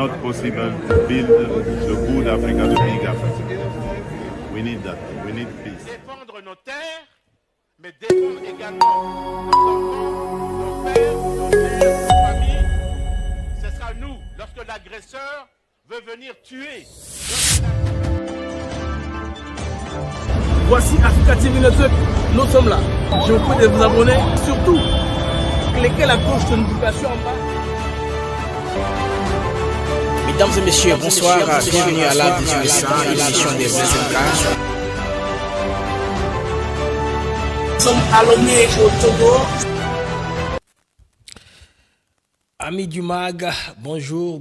not possible to build the good Africa, the big Africa. We need that. We need peace. Défendre nos terres, mais défendre également nos enfants, nos pères, nos mères, nos familles. Ce sera nous, lorsque l'agresseur veut venir tuer. Voici Africa TV Network, nous sommes là. Je vous prie de vous abonner, surtout cliquez la cloche de notification en bas. Mesdames et messieurs, bonsoir, bienvenue à la 1800, édition des BSMK. Nous sommes à Lomé au Togo. Amis du MAG, bonjour.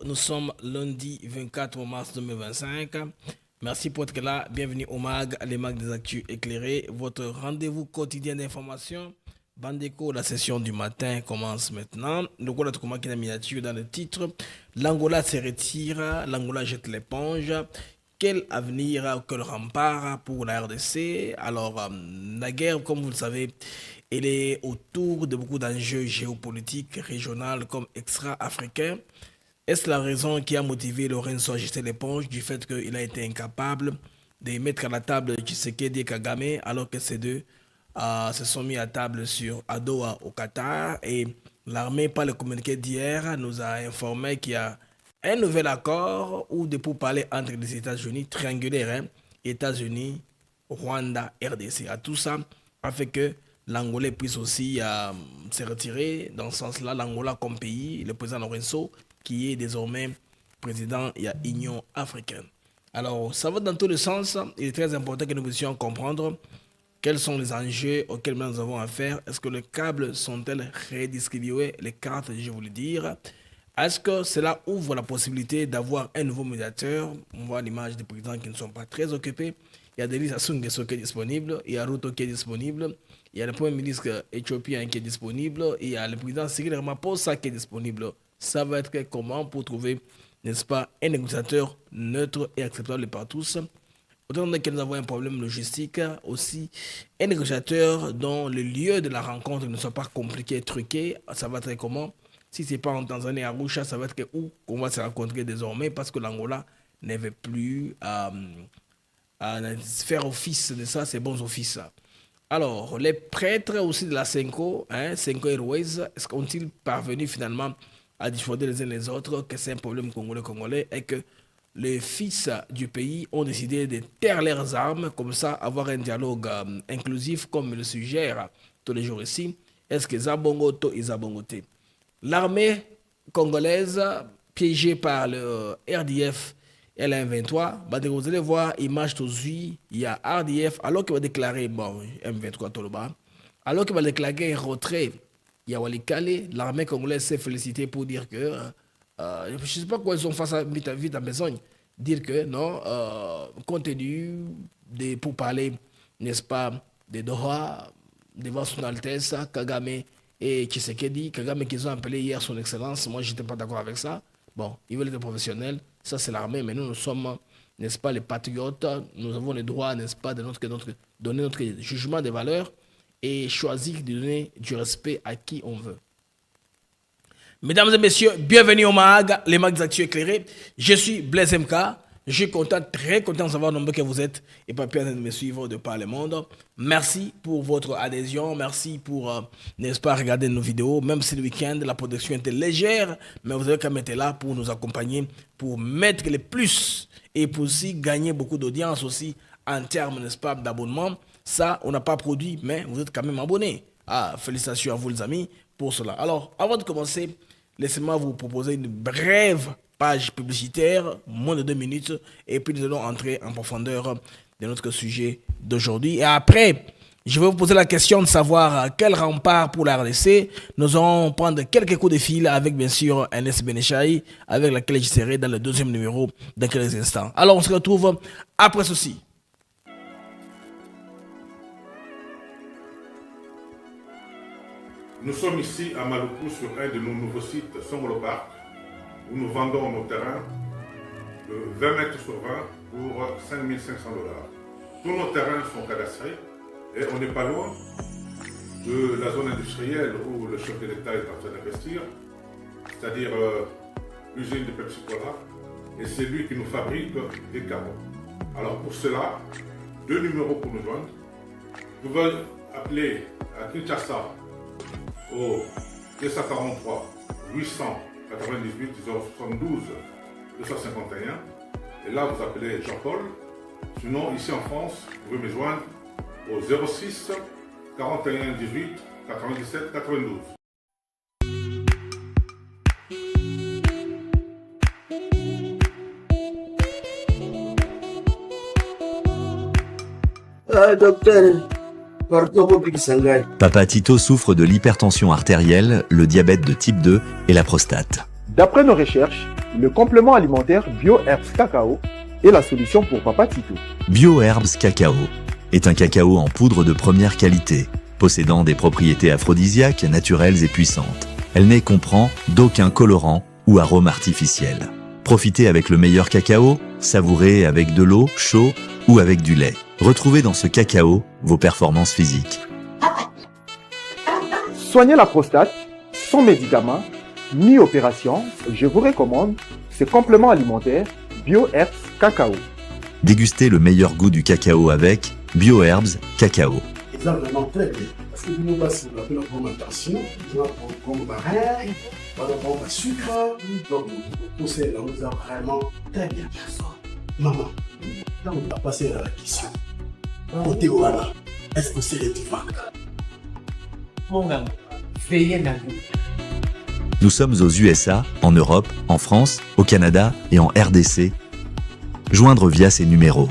Nous sommes lundi 24 mars 2025. Merci pour être là. Bienvenue au MAG, les MAG des Actus éclairés. Votre rendez-vous quotidien d'information. Bandeko, la session du matin commence maintenant. Le rôle de comment qui est la miniature dans le titre. L'Angola se retire, l'Angola jette l'éponge. Quel avenir, quel rempart pour la RDC? Alors, la guerre, comme vous le savez, elle est autour de beaucoup d'enjeux géopolitiques, régionaux comme extra-africains. Est-ce la raison qui a motivé Lorenzo à jeter l'éponge du fait qu'il a été incapable de mettre à la table Tshisekedi et Kagame alors que ces deux se sont mis à table à Doha au Qatar et l'armée, par le communiqué d'hier, nous a informé qu'il y a un nouvel accord ou de pourparlers entre les États-Unis, triangulaire, États-Unis, Rwanda, RDC. À tout ça a fait que l'Angolais puisse aussi se retirer. Dans ce sens-là, l'Angola comme pays, le président Lorenzo, qui est désormais président de l'Union africaine. Alors, ça va dans tous les sens. Il est très important que nous puissions comprendre quels sont les enjeux auxquels nous avons affaire. Est-ce que les câbles sont-elles redistribués, les cartes, je voulais dire. Est-ce que cela ouvre la possibilité d'avoir un nouveau médiateur? On voit l'image des présidents qui ne sont pas très occupés. Il y a Denis Sassou Nguesso qui est disponible, il y a Ruto qui est disponible, il y a le premier ministre éthiopien qui est disponible, et il y a le président Cyril Ramaphosa qui est disponible. Ça va être comment pour trouver, n'est-ce pas, un négociateur neutre et acceptable par tous. Autant que nous avons un problème logistique, aussi un négociateur dont le lieu de la rencontre ne soit pas compliqué, truqué, ça va être comment? Si ce n'est pas en Tanzanie, à Arusha, ça va être où qu'on va se rencontrer désormais parce que l'Angola ne veut plus faire office de ça, c'est bons offices. Alors, les prêtres aussi de la Senko, Senko Airways, ont-ils parvenu finalement à dissuader les uns les autres que c'est un problème congolais et que les fils du pays ont décidé de taire leurs armes, comme ça avoir un dialogue inclusif comme le suggère tous les jours ici. Est-ce que Zabongoto et Zabongoté? L'armée congolaise, piégée par le RDF et la M23, vous allez voir, image il y a RDF, alors qu'il va déclarer, M23 Toloba, alors qu'il va déclarer un retrait, il y a Walikale, l'armée congolaise s'est félicitée pour dire que, je ne sais pas quoi ils ont face à vite à besogne, dire que non, compte tenu de pourparlers, n'est-ce pas, de Doha, devant son Altesse, Kagame et Tshisekedi, Kagame qu'ils ont appelé hier son excellence, moi je n'étais pas d'accord avec ça. Bon, ils veulent être professionnels, ça c'est l'armée, mais nous sommes, n'est-ce pas, les patriotes, nous avons le droit, n'est-ce pas, de donner notre jugement des valeurs et choisir de donner du respect à qui on veut. Mesdames et messieurs, bienvenue au MAG, les MAG des Actus éclairés. Je suis Blaise MK. Je suis content, très content de savoir le nombre que vous êtes et pas peur de me suivre de par le monde. Merci pour votre adhésion. Merci pour, n'est-ce pas, regarder nos vidéos. Même si le week-end, la production était légère, mais vous avez quand même été là pour nous accompagner, pour mettre les plus et pour aussi gagner beaucoup d'audience aussi en termes, n'est-ce pas, d'abonnement. Ça, on n'a pas produit, mais vous êtes quand même abonnés. Félicitations à vous les amis pour cela. Alors, avant de commencer, laissez-moi vous proposer une brève page publicitaire, moins de 2 minutes, et puis nous allons entrer en profondeur de notre sujet d'aujourd'hui. Et après, je vais vous poser la question de savoir quel rempart pour la RDC. Nous allons prendre quelques coups de fil avec, bien sûr, Ernest Benechaï, avec laquelle je serai dans le deuxième numéro dans quelques instants. Alors, on se retrouve après ceci. Nous sommes ici à Maluku sur un de nos nouveaux sites, Songolo Park, où nous vendons nos terrains de 20 mètres sur 20 pour 5 500 $. Tous nos terrains sont cadastrés et on n'est pas loin de la zone industrielle où le chef de l'État est en train d'investir, c'est-à-dire l'usine de Pepsi Cola, et c'est lui qui nous fabrique des carreaux. Alors pour cela, 2 numéros pour nous joindre. Vous pouvez appeler à Kinshasa au 243 898 072 251. Et là, vous appelez Jean-Paul. Sinon, ici en France, vous pouvez me joindre au 06 41 18 97 92. Docteur, pardon, Big Sangai. Papa Tito souffre de l'hypertension artérielle, le diabète de type 2 et la prostate. D'après nos recherches, le complément alimentaire BioHerbs Cacao est la solution pour Papa Tito. BioHerbs Cacao est un cacao en poudre de première qualité, possédant des propriétés aphrodisiaques, naturelles et puissantes. Elle n'est comprend d'aucun colorant ou arôme artificiel. Profitez avec le meilleur cacao, savourez avec de l'eau, chaud ou avec du lait. Retrouvez dans ce cacao vos performances physiques. Soignez la prostate sans médicaments ni opération. Je vous recommande ce complément alimentaire BioHerbs Cacao. Dégustez le meilleur goût du cacao avec BioHerbs Cacao. C'est vraiment très bien. Parce que nous passons la bonne attention, nous avons comme barrière, nous avons le sucre, donc tout ça, là, nous avons vraiment très bien. Maman, là, on va passer à la question. Côté Ouana, est-ce que c'est les divans? Mon gars, veillez dans vous. Nous sommes aux USA, en Europe, en France, au Canada et en RDC. Joindre via ces numéros.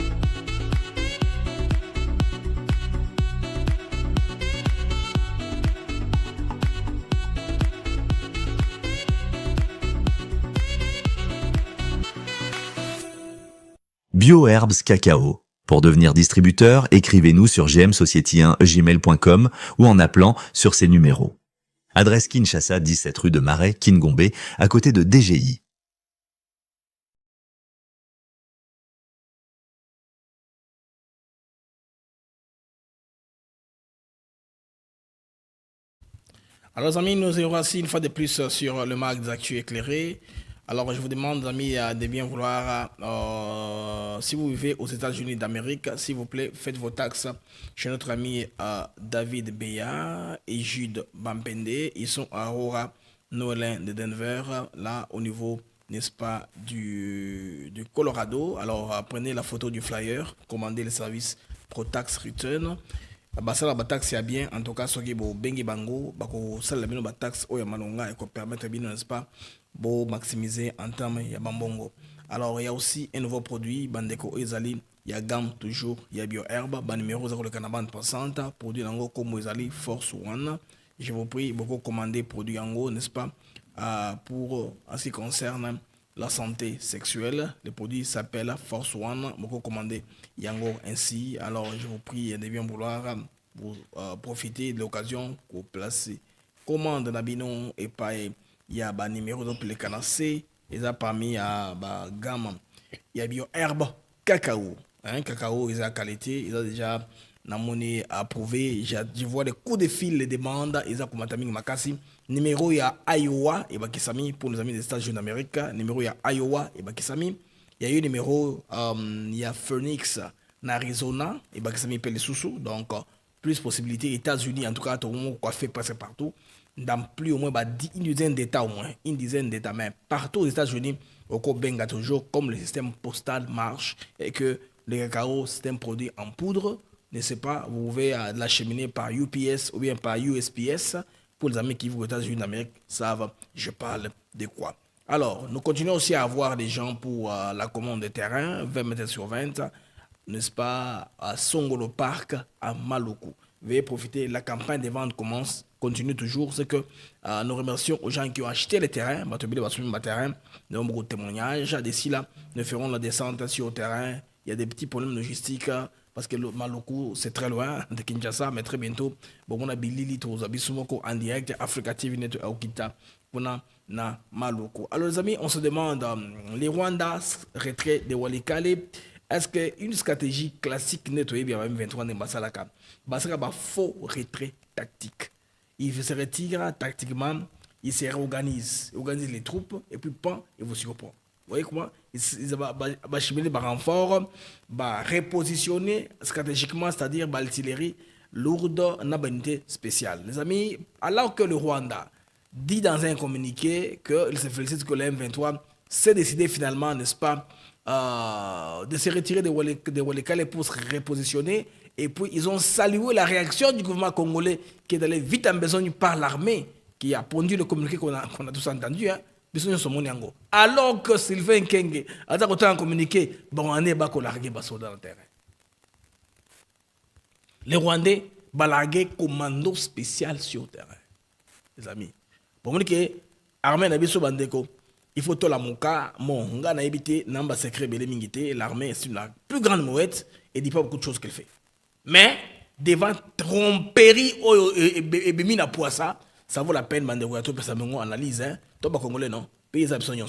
BioHerbs Cacao. Pour devenir distributeur, écrivez-nous sur gmsociety1gmail.com ou en appelant sur ces numéros. Adresse Kinshasa, 17 rue de Marais, Kingombe, à côté de DGI. Alors, amis, nous sommes ici une fois de plus sur le mag des actus éclairés. Alors, je vous demande, amis, de bien vouloir, si vous vivez aux États-Unis d'Amérique, s'il vous plaît, faites vos taxes chez notre ami David Beya et Jude Bampende. Ils sont à Aurora, Noëlin de Denver, là, au niveau, n'est-ce pas, du Colorado. Alors, prenez la photo du flyer, commandez le service ProTax Return. Basala ba taxe ya bien, en tout cas, soki bo bengi bango, bako sala bino ba taxe oya malonga et ko permettre bino, n'est-ce pas, bo maximiser en termes ya bambongo. Alors il y a aussi un nouveau produit, bandeko ezali, il y a gamme toujours, il y a BioHerb, ban numéro 0 le canaban % produit nango comme ezali Force One. Je vous prie beaucoup commander produit yango, n'est-ce pas, pour en ce qui concerne la santé sexuelle. Le produit s'appelle Force One. Beaucoup commandé yango ainsi. Alors je vous prie de bien vouloir vous profiter de l'occasion pour placer commande nabino et pas il y a ba numéro de le canacé et ça parmi à ba gamme il y a BioHerb Cacao, hein, cacao ils a qualité, ils a déjà namoni approuvé. Je vois des coups de fil, les demandes, ils ont commenté makasi. Numéro il y a Iowa et Bakisami pour nos amis des États-Unis d'Amérique. Numéro il y a Iowa et Bakisami. Il y a eu numéro il y a Phoenix en Arizona et Bakisami peut les sous-sous. Donc plus possibilités États-Unis en tout cas tout le monde fait presque partout. Dans plus au moins une dizaine d'États au moins, une dizaine d'États, mais partout aux États-Unis, au Benga toujours comme le système postal marche et que le cacao c'est un produit en poudre. Ne sais pas, vous pouvez l'acheminer par UPS ou bien par USPS. Pour les amis qui vivent aux États-Unis d'Amérique, savent, je parle de quoi. Alors, nous continuons aussi à avoir des gens pour la commande de terrain, 20 mètres sur 20, n'est-ce pas, à Songolo Park, à Maluku. Veuillez profiter, la campagne de vente continue toujours. C'est que nous remercions aux gens qui ont acheté les terrains, de nombreux témoignages. D'ici là, nous ferons la descente sur le terrain. Il y a des petits problèmes logistiques. Parce que le Maluku, c'est très loin de Kinshasa, mais très bientôt, on a Bilili en direct, Africa TV Net Aokita, on a na Maluku. Alors les amis, on se demande, les Rwandas, retrait de Walikale, est-ce qu'une stratégie classique nettoyée bien même 23 de Basalaka, Basalaka faux retrait tactique. Il se retire tactiquement Ils se réorganisent. Ils organisent les troupes et puis, pan, ils vont sur le pont. Vous voyez comment ils vont cheminer par renfort, repositionner stratégiquement, c'est-à-dire l'artillerie lourde en unité spéciale. Les amis, alors que le Rwanda dit dans un communiqué qu'il se félicite que le M23 s'est décidé finalement, n'est-ce pas, de se retirer de Walikale pour se repositionner. Et puis, ils ont salué la réaction du gouvernement congolais qui est allé vite en besogne par l'armée, qui a pondu le communiqué qu'on a tous entendu. Hein. Alors que Sylvain Kenge a dit un communiqué, bon, on est bas qu'on largué dans le terrain. Les Rwandais ont largué commando spécial sur le terrain. Les amis. Pour moi, l'armée n'a pas bandeko. Il faut tout la monka, mon gars n'a évité, n'a pas secret belé mingité. L'armée est la plus grande mouette et dit pas beaucoup de choses qu'elle fait. Mais devant tromperie et bimina poissa, ça vaut la peine de voir tout parce que analyse hein. Toi pas congolais non, pays ça besoin il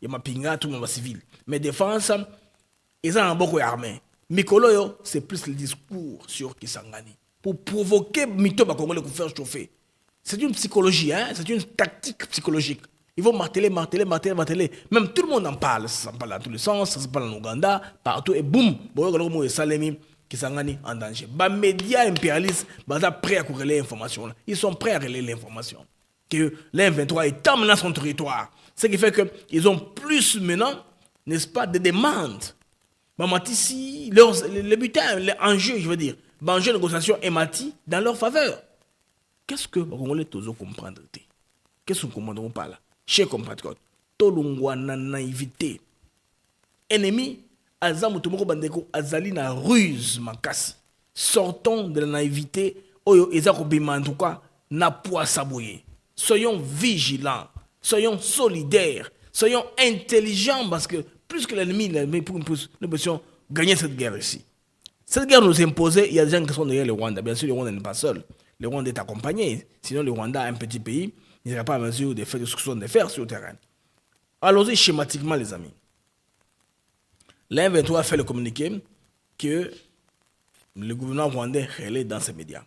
y a ma pinga tout le monde civil. Mais défense ils ont un beaucoup armé. Mikolo yo c'est plus le discours sur Kisangani pour provoquer mito ba congolais pour faire chauffer. C'est une psychologie hein, c'est une tactique psychologique. Ils vont marteler. Même tout le monde en parle. Ça parle dans tous les sens. Ça se parle en Ouganda, partout. Et boum, Boyo et Salemi qui sont en danger. Les médias impérialistes sont prêts à courir l'information. Ils sont prêts à relayer l'information. Que l'M23 est maintenant son territoire. Ce qui fait qu'ils ont plus maintenant, n'est-ce pas, de demandes. Ici, le butin, l'enjeu, je veux dire, l'enjeu de négociation est mati dans leur faveur. Qu'est-ce que les Congolais doivent comprendre? Qu'est-ce qu'on ne comprend pas là? Chers compatriotes, tolungwa na naïveté. Ennemi, azamutumoko bandeko azali na ruse makasi. Sortons de la naïveté. Oyo ezako bima en tout cas na poissaboye. Soyons vigilants, soyons solidaires, soyons intelligents parce que plus que l'ennemi, nous pouvons gagner cette guerre ici. Cette guerre nous imposée, il y a des gens qui sont derrière le Rwanda. Bien sûr, le Rwanda n'est pas seul. Le Rwanda est accompagné. Sinon, le Rwanda, un petit pays, il n'ira pas à mesure de faire ce qu'on de faire sur le terrain. Allons-y schématiquement, les amis. L'M23 a fait le communiqué que le gouvernement rwandais relaie dans ses médias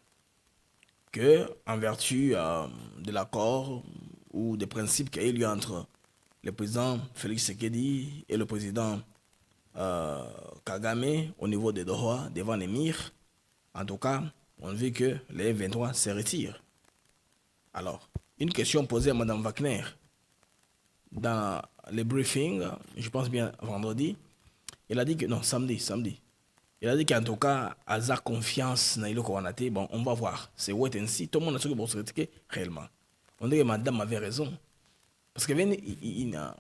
que, en vertu de l'accord ou des principes qu'il y a eu entre le président Félix Tshisekedi et le président Kagame au niveau des Doha devant l'émir, en tout cas, on veut que les M23 se retirent. Alors, une question posée à Mme Wagner dans le briefing, je pense bien vendredi, elle a dit que, non, samedi. Elle a dit qu'en tout cas, elle a confiance dans le Kowanate. Bon, on va voir. C'est wait and see. Tout le monde a ce que pour se retirer réellement. On dit que madame avait raison. Parce qu'il y a une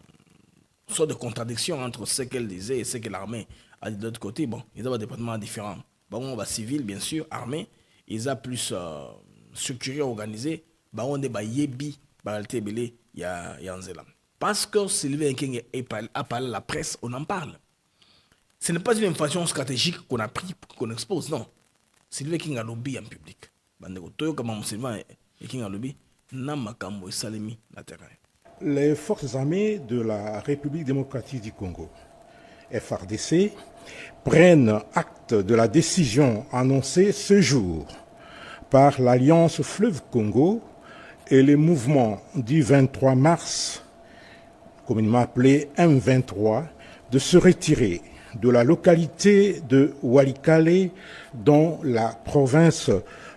sorte de contradiction entre ce qu'elle disait et ce que l'armée a dit de l'autre côté. Bon, ils ont des départements différents. Bon, on va civil, bien sûr, armée. Ils ont plus structuré, organisé. Bon, on est yebi, baralité belé, il y a un zélam. Parce que Sylvain Kenge a parlé à la presse, on en parle. Ce n'est pas une information stratégique qu'on a pris, qu'on expose, non. Sylvain Kenge a lobby en public. Les forces armées de la République démocratique du Congo, FARDC, prennent acte de la décision annoncée ce jour par l'Alliance Fleuve Congo et les mouvements du 23 mars, communément appelé M23, de se retirer de la localité de Walikale dans la province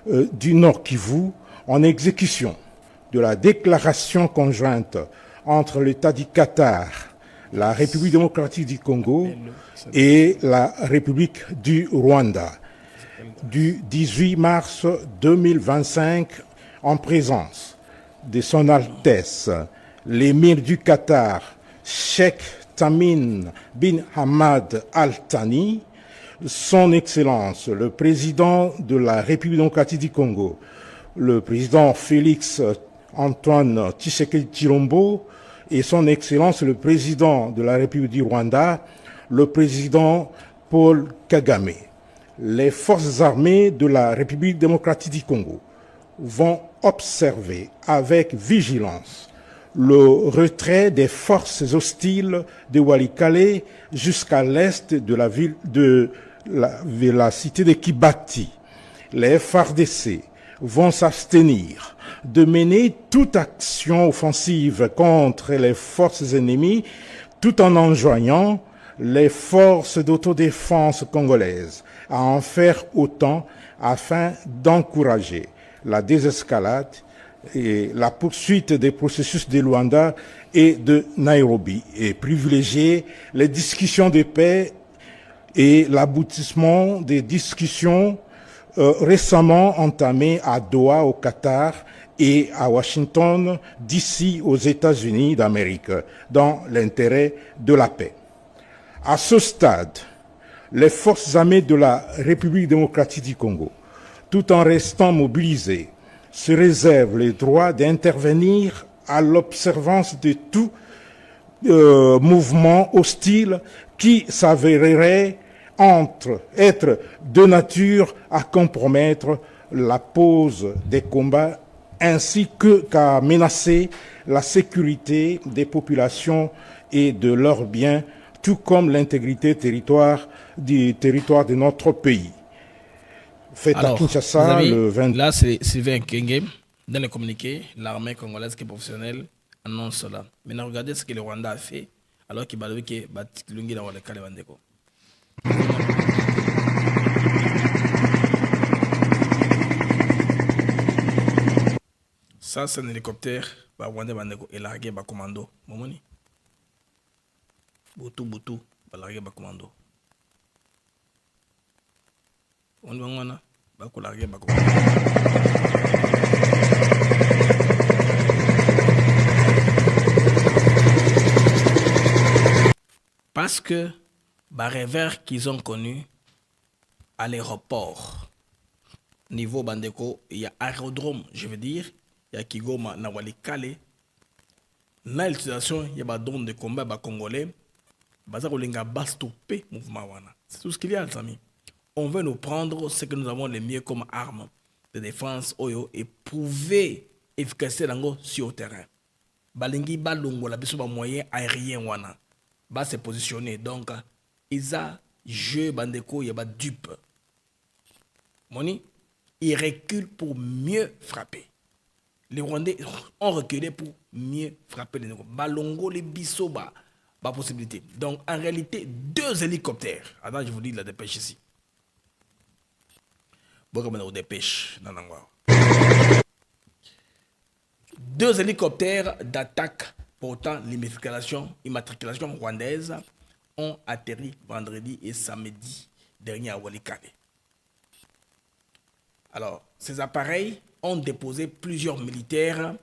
du Nord Kivu en exécution de la déclaration conjointe entre l'État du Qatar, la République démocratique du Congo et la République du Rwanda du 18 mars 2025 en présence de son Altesse l'émir du Qatar, Cheikh Tamim bin Hamad Al Thani, son Excellence le président de la République démocratique du Congo, le président Félix Antoine Tshisekedi Tshilombo et son Excellence le président de la République du Rwanda, le président Paul Kagame. Les forces armées de la République démocratique du Congo vont observer avec vigilance le retrait des forces hostiles de Walikale jusqu'à l'est de la cité de Kibati. Les FARDC vont s'abstenir de mener toute action offensive contre les forces ennemies tout en enjoignant les forces d'autodéfense congolaises à en faire autant afin d'encourager la désescalade et la poursuite des processus de Luanda et de Nairobi et privilégier les discussions de paix et l'aboutissement des discussions récemment entamées à Doha au Qatar et à Washington DC aux États-Unis d'Amérique dans l'intérêt de la paix. À ce stade, les forces armées de la République démocratique du Congo, tout en restant mobilisées, se réservent le droit d'intervenir à l'observance de tout mouvement hostile qui s'avérerait être de nature à compromettre la pause des combats ainsi qu'à menacer la sécurité des populations et de leurs biens, tout comme l'intégrité du territoire de notre pays. Fait à Kinshasa le 20... Là, c'est Sylvain Kenge. Dans le communiqué, l'armée congolaise qui est professionnelle annonce cela. Maintenant, regardez ce que le Rwanda a fait alors qu'il va le dire que ça, c'est un hélicoptère. Rwanda est largué par commando. Momoni. Boutou, largué par commando. On va largué par commando. Parce que les revers qu'ils ont connus à l'aéroport, niveau Bandeko, il y a aérodrome, je veux dire, il y a Kigoma, Nawalikale. Dans l'utilisation, il y a des dons de combat congolais. C'est tout ce qu'il y a, les amis. On veut nous prendre ce que nous avons le mieux comme arme de défense oyo, et prouver efficacité sur le terrain. Balingi balongo la biso ba moyen aérien wana. Va se positionner. Donc, ils ont jeu bandeko, il y a pas dupe. Moni, ils reculent pour mieux frapper. Les Rwandais ont reculé pour mieux frapper les Négos. Balongo, les biso, pas possibilité. Donc, en réalité, 2 hélicoptères. Attends, je vous dis la dépêche ici. Bon, dépêche. 2 hélicoptères d'attaque portant l'immatriculation rwandaise ont atterri vendredi et samedi dernier à Walikale. Alors, ces appareils ont déposé plusieurs militaires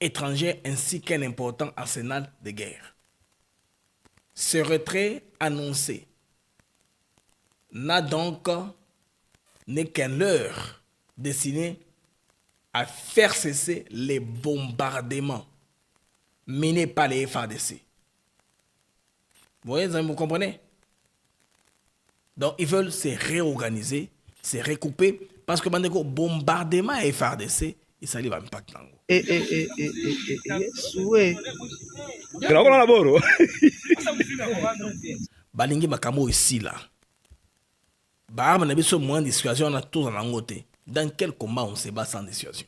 étrangers ainsi qu'un important arsenal de guerre. Ce retrait annoncé n'est qu'un leurre destiné à faire cesser les bombardements menés par les FARDC. Vous comprenez? Donc, ils veulent se réorganiser, se recouper, parce que le bombardement et FARDC, il s'allie à l'impact. Balingi Makamo ici, là. Bah, on a besoin de moins de dissuasion, on a tous en angoté. Dans quel combat on se bat sans dissuasion?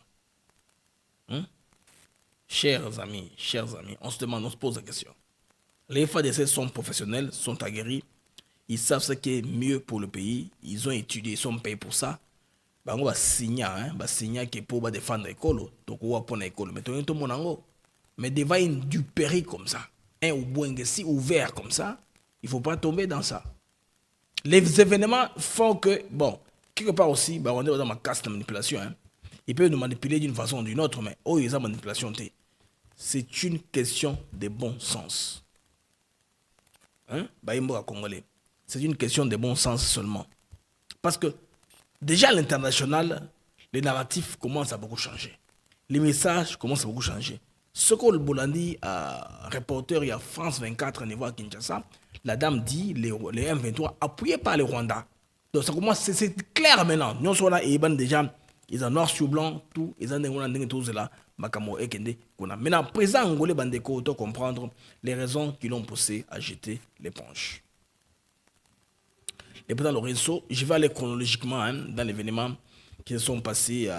Chers amis, on se demande, on se pose la question. Les FADC sont professionnels, sont aguerris, ils savent ce qui est mieux pour le pays, ils ont étudié, ils sont payés pour ça. Bah, on va signer, qui est pour défendre l'école, donc on va prendre l'école. Mais tout le monde, mais devant du péril comme ça, ou bien si ouvert comme ça, il ne faut pas tomber dans ça. Les événements font que, bon, quelque part aussi, bah, on est dans ma casse de manipulation. Ils peuvent nous manipuler d'une façon ou d'une autre, mais ils ont manipulation. C'est une question de bon sens. C'est une question de bon sens seulement. Parce que déjà à l'international, les narratifs commencent à beaucoup changer. Les messages commencent à beaucoup changer. Ce que le Bolandi, reporter, il y a France 24 niveau à Kinshasa, la dame dit les M23 appuyés par le Rwanda. Donc ça commence, c'est clair maintenant. Nous sommes là et déjà, ils ont noir sur blanc, tout, ils ont tout cela. Maintenant, présent Angolais Bandeko, autant comprendre les raisons qui l'ont poussé à jeter l'éponge. Le président Lorenzo, je vais aller chronologiquement dans l'événement qui se sont passés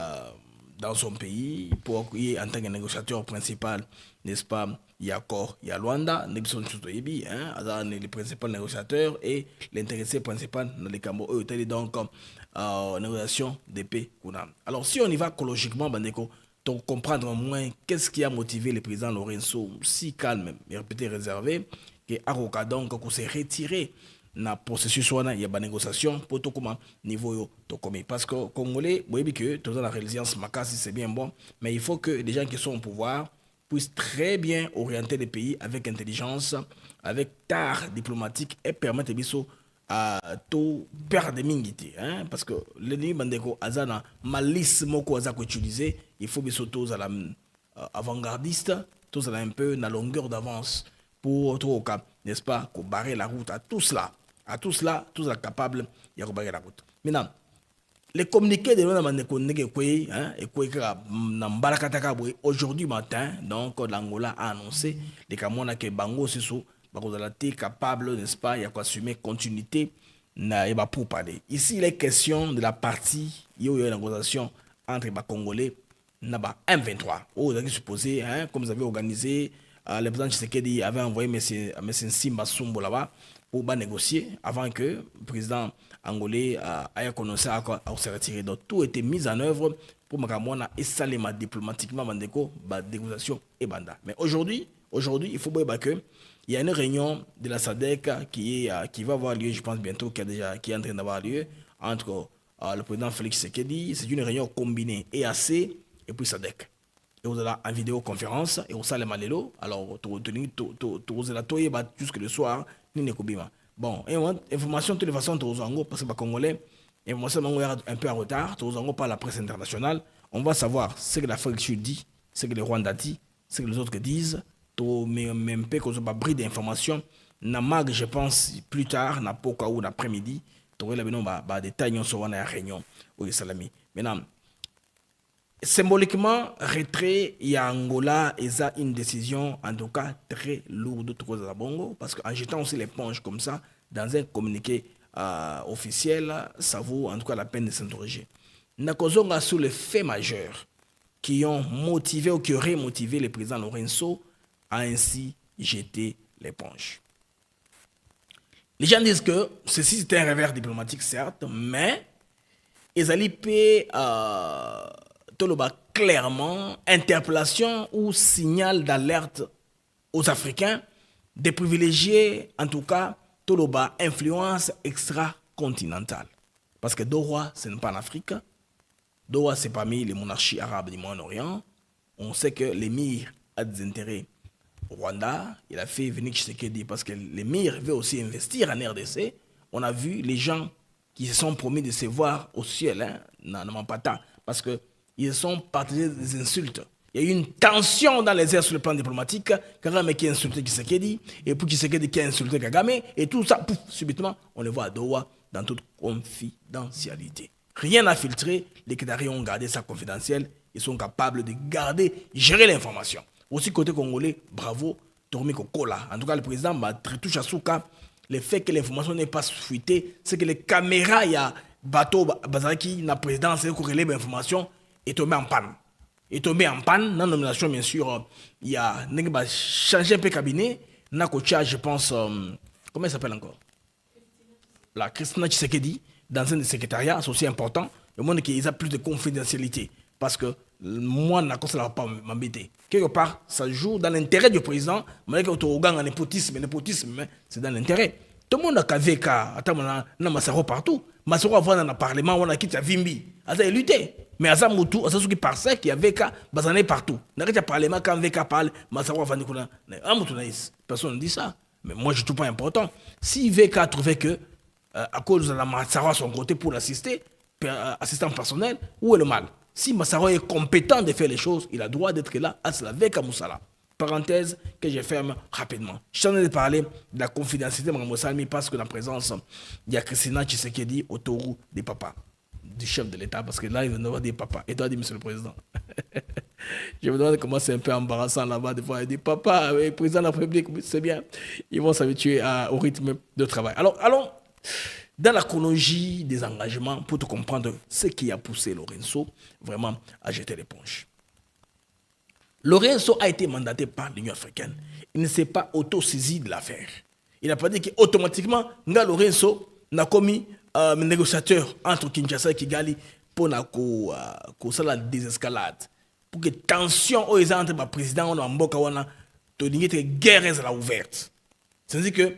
dans son pays pour accueillir en tant que négociateur principal, n'est-ce pas, il y a encore, il y a Luanda, les principaux négociateurs et l'intéressé principal dans les Cambodge, donc négociation de paix. Alors si on y va chronologiquement, Bandeko, donc comprendre au moins qu'est-ce qui a motivé le président Lorenzo si calme, mais répété réservé, que Aroka donc qu'on s'est retiré na processus il y a des négociations pour tout comment niveau to comme parce que Congolais oui que tout dans la résilience makasi c'est bien bon mais il faut que les gens qui sont au pouvoir puissent très bien orienter les pays avec intelligence avec tard diplomatique et permettre biso à tout perdre mingité hein parce que le ni bandeko azana malice moko azako utiliser il faut biso tous à la avant-gardiste tous à un peu na longueur d'avance pour tout cas n'est-ce pas qu'on barrer la route à tout cela tous sont capables de barrer la route. Maintenant, les communiqués de l'Angola aujourd'hui matin, donc l'Angola a annoncé que Bango Sissou est capable, n'est-ce pas, d'assumer continuité pour parler. Ici, il est question de la partie, il y a une négociation entre les Congolais et M23. Vous avez supposé, comme vous avez organisé, le président Tshisekedi avait envoyé M. Simba Sumbo là-bas pour négocier avant que le président angolais ait commencé à se retirer. Donc tout était mis en œuvre pour Makamwana et Salema diplomatiquement Bandeko, négociation et banda. Mais aujourd'hui, il faut voir que il y a une réunion de la SADC qui va avoir lieu, je pense bientôt, qui est en train d'avoir lieu entre le président Félix Tshisekedi. C'est une réunion combinée EAC et puis SADC. Et vous avez en vidéoconférence et au Salema Lelo. Alors, vous avez jusque le soir. Bon, information de toute façon, parce que les Congolais, information un peu en retard, par la presse internationale. On va savoir ce que l'Afrique du Sud dit, ce que le Rwanda dit, ce que les autres disent. Même peu qu'on a bris d'informations. Na mag, je pense, plus tard, na poka ou l'après-midi, tu aurais des détails sur la réunion. Oui, Salami. Maintenant, symboliquement, retrait, il y a Angola, et ça, une décision, en tout cas, très lourde de Bongo, parce qu'en jetant aussi l'éponge comme ça, dans un communiqué officiel, ça vaut en tout cas la peine de s'interroger. Nakozonga sur les faits majeurs qui ont motivé ou qui auraient motivé le président Lorenzo à ainsi jeter l'éponge. Les gens disent que ceci c'était un revers diplomatique, certes, mais ils allaient clairement interpellation ou signal d'alerte aux Africains de privilégier en tout cas Toloba influence extra-continentale. Parce que Doha, ce n'est pas en Afrique. Doha, c'est parmi les monarchies arabes du Moyen-Orient. On sait que l'émir a des intérêts au Rwanda. Il a fait venir Tshisekedi parce que l'émir veut aussi investir en RDC. On a vu les gens qui se sont promis de se voir au ciel, non, pas tant, parce que ils sont partagés des insultes. Il y a eu une tension dans les airs sur le plan diplomatique. Kagame qui a insulté Tshisekedi, et puis Tshisekedi qui a insulté Kagame, et tout ça, pouf, subitement, on le voit à Doha dans toute confidentialité. Rien n'a filtré, les Qataris ont gardé ça confidentiel, ils sont capables de garder, gérer l'information. Aussi côté congolais, bravo, Tormi Kokola. En tout cas, le président Matretou Chasuka, le fait que l'information n'est pas fuitée, c'est que les caméras, il y a bateau Bazaki, la présidence, c'est qu'on relève l'information, est tombé en panne. Est tombé en panne. Dans la nomination, bien sûr, il y a changé un peu de cabinet. Nakocha, je pense, comment il s'appelle encore? La Christina Tshisekedi, dans un des secrétariats, c'est aussi important. Le monde qui a plus de confidentialité. Parce que moi, ça ne va pas m'embêter. Quelque part, ça joue dans l'intérêt du président. Malgré que tu regardes un népotisme, c'est dans l'intérêt. Tout le monde a KVK, on a Massaro partout. Massaro avant dans le Parlement, on a quitté Vimbi. Il a lutté. Mais à ça, Moutou, à ça, ce qui parsait, qu'il y a VK, basané partout. N'a pas Parlement, quand VK parle, Massaro avant de couler. Personne ne dit ça. Mais moi, je ne trouve pas important. Si VK trouvait que, à cause de la Massaro à son côté pour l'assister, assistant personnel, où est le mal? Si Massaro est compétent de faire les choses, il a le droit d'être là, à cela, VK Moussala. Parenthèse que je ferme rapidement. Je suis en train de parler de la confidentialité de Mme Salmi parce que la présence, il y a Christina Tshisekedi autour des papas, du chef de l'État, parce que là, il veut avoir des papas. Et toi, dit, monsieur le président. Je me demande comment c'est un peu embarrassant là-bas de voir des papas, le président de la République, c'est bien. Ils vont s'habituer au rythme de travail. Alors, allons dans la chronologie des engagements pour te comprendre ce qui a poussé Lorenzo vraiment à jeter l'éponge. Lorenzo a été mandaté par l'Union africaine. Il ne s'est pas auto-saisi de l'affaire. Il n'a pas dit qu'automatiquement, Lorenzo n'a commis un négociateur entre Kinshasa et Kigali pour la désescalade. Pour que tension aux entre le président et Mboka wana to que guerre est ouverte. C'est-à-dire que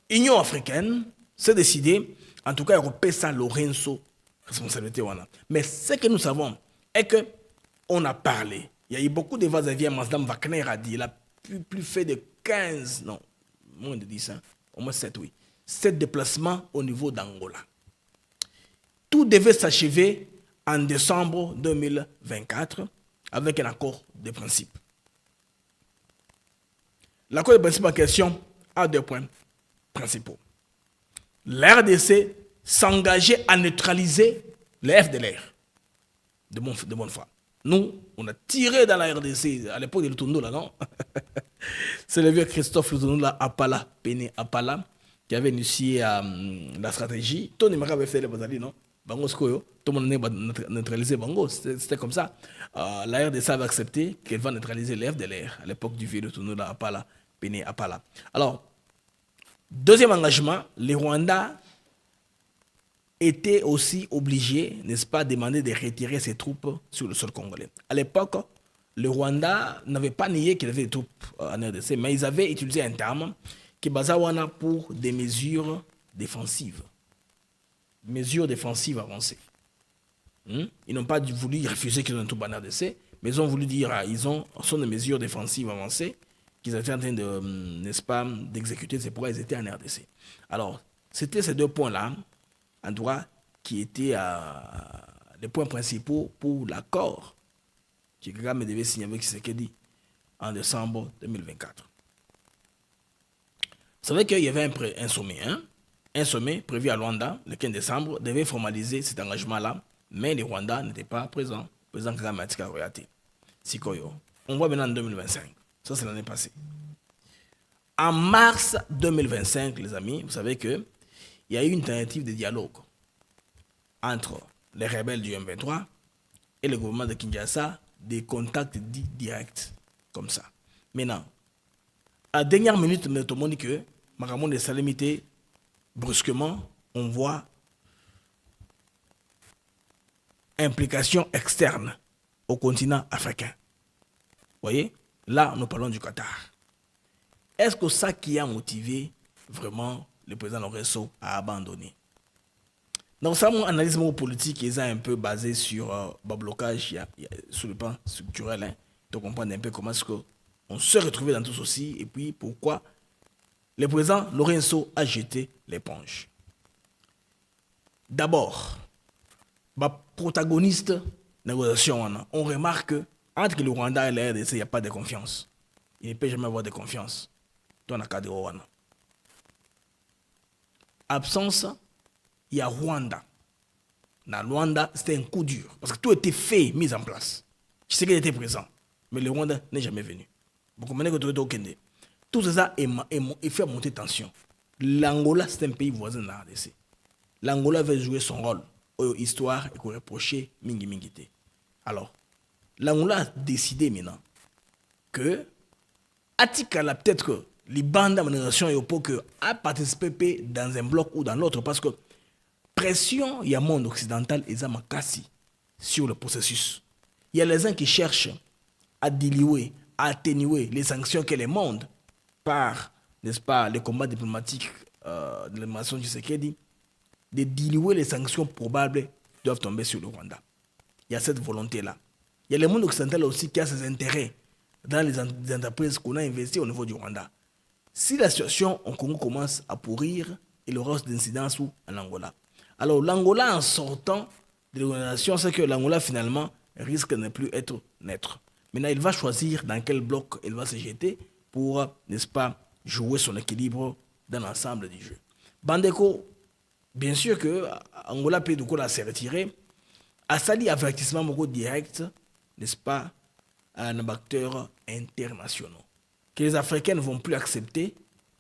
l'Union africaine s'est décidée, en tout cas, de repérer ça Lorenzo responsabilité wana. Mais ce que nous savons est que on a parlé. Il y a eu beaucoup de va-et-vient. Madame Wagner a dit, il a plus fait de 15, non, moins de 10, hein, au moins 7, oui. 7 déplacements au niveau d'Angola. Tout devait s'achever en décembre 2024 avec un accord de principe. L'accord de principe en question a 2 points principaux. La RDC s'engageait à neutraliser les FDLR de bonne foi. Nous, on a tiré dans la RDC à l'époque de Lutondo, là, non? C'est le vieux Christophe Lutondo, là, Apala, Péné Apala, qui avait initié la stratégie. Tony Mara avait fait les Bazali, non? Bango Skoyo, tout le monde a neutralisé Bango. C'était comme ça. La RDC avait accepté qu'elle va neutraliser les FDLR à l'époque du vieux Lutondo, là, Apala, Péné Apala. Alors, deuxième engagement, les Rwandais était aussi obligé, n'est-ce pas, de demander de retirer ses troupes sur le sol congolais. À l'époque, le Rwanda n'avait pas nié qu'il avait des troupes en RDC, mais ils avaient utilisé un terme qui est basé pour des mesures défensives. Mesures défensives avancées. Ils n'ont pas voulu refuser qu'ils ont une troupe en RDC, mais ils ont voulu dire sont des mesures défensives avancées qu'ils étaient en train de, n'est-ce pas, d'exécuter. C'est pourquoi ils étaient en RDC. Alors, c'était ces 2 points-là, en droit, qui étaient les points principaux pour l'accord que Kagame devait signer avec Tshisekedi en décembre 2024. Vous savez qu'il y avait un sommet, un sommet prévu à Luanda le 15 décembre devait formaliser cet engagement-là, mais les Rwandais n'étaient pas présents. Le président Kagame a dit qu'il a été Sikoyo. On voit maintenant en 2025. Ça, c'est l'année passée. En mars 2025, les amis, vous savez que il y a eu une tentative de dialogue entre les rebelles du M23 et le gouvernement de Kinshasa, des contacts dits directs, comme ça. Maintenant, à la dernière minute, tout le monde dit que Maramon de Salamité, brusquement, on voit implication externe au continent africain. Vous voyez, là, nous parlons du Qatar. Est-ce que ça qui a motivé vraiment le président Lorenzo a abandonné? Donc ça, mon analyse politique est un peu basée sur le blocage sur le plan structurel. De comprendre un peu comment est-ce qu'on se retrouve dans tout ceci et puis pourquoi le président Lorenzo a jeté l'éponge. D'abord, protagoniste de la négociation, on remarque qu'entre le Rwanda et la RDC, il n'y a pas de confiance. Il ne peut jamais avoir de confiance dans le cadre de Rwanda. Absence, il y a Rwanda. Dans Rwanda, c'était un coup dur. Parce que tout était fait, mis en place. Je sais qu'il était présent. Mais le Rwanda n'est jamais venu. Vous comprenez que tout ça est fait monter tension. L'Angola, c'est un pays voisin de la RDC. L'Angola veut jouer son rôle. Histoire et qu'on reprochait Mingi Mingité. Alors, l'Angola a décidé maintenant que, Atikala, peut-être que les bandes d'amélioration et au que a participé dans un bloc ou dans l'autre parce que pression, il y a monde occidental et Zamakasi sur le processus. Il y a les uns qui cherchent à diluer, à atténuer les sanctions que le monde, par, n'est-ce pas, les combats diplomatiques de l'administration du Tshisekedi, de diluer les sanctions probables doivent tomber sur le Rwanda. Il y a cette volonté-là. Il y a le monde occidental aussi qui a ses intérêts dans les entreprises qu'on a investies au niveau du Rwanda. Si la situation au Congo commence à pourrir, il aura d'incidence en Angola. Alors l'Angola, en sortant de l'organisation, c'est que l'Angola finalement risque de ne plus être neutre. Maintenant, il va choisir dans quel bloc il va se jeter pour, n'est-ce pas, jouer son équilibre dans l'ensemble du jeu. Bandeko, bien sûr que Angola peut du coup se retirer. A sali avertissement beaucoup direct, n'est-ce pas, à nos acteurs internationaux. Que les Africains ne vont plus accepter,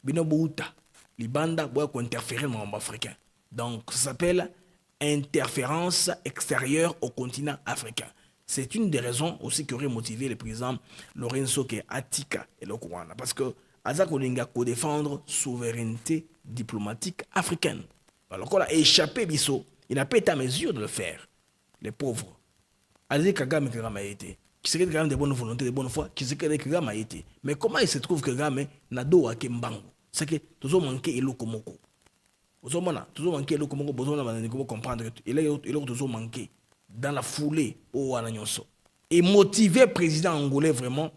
Bino Bouta, les bandes vont interférer dans le monde africain. Donc, ça s'appelle interférence extérieure au continent africain. C'est une des raisons aussi qui aurait motivé le président Lorenzo Atika et le Kouana. Parce que Azak Olinga peut défendre souveraineté diplomatique africaine. Alors qu'on a échappé Bisso, il n'a pas été à mesure de le faire. Les pauvres. Azak Kagame Kagame a été. Qui serait quand même de bonne volonté, de bonne foi, qui serait Kagame a été. Mais comment il se trouve que Kagame n'a d'eau à Kimbango? C'est que toujours manqué Elo Komoko. Toujours manqué Elo Komoko, besoin de comprendre qu'il est toujours manqué dans la foulée au Ananyonso. Et motiver le président angolais vraiment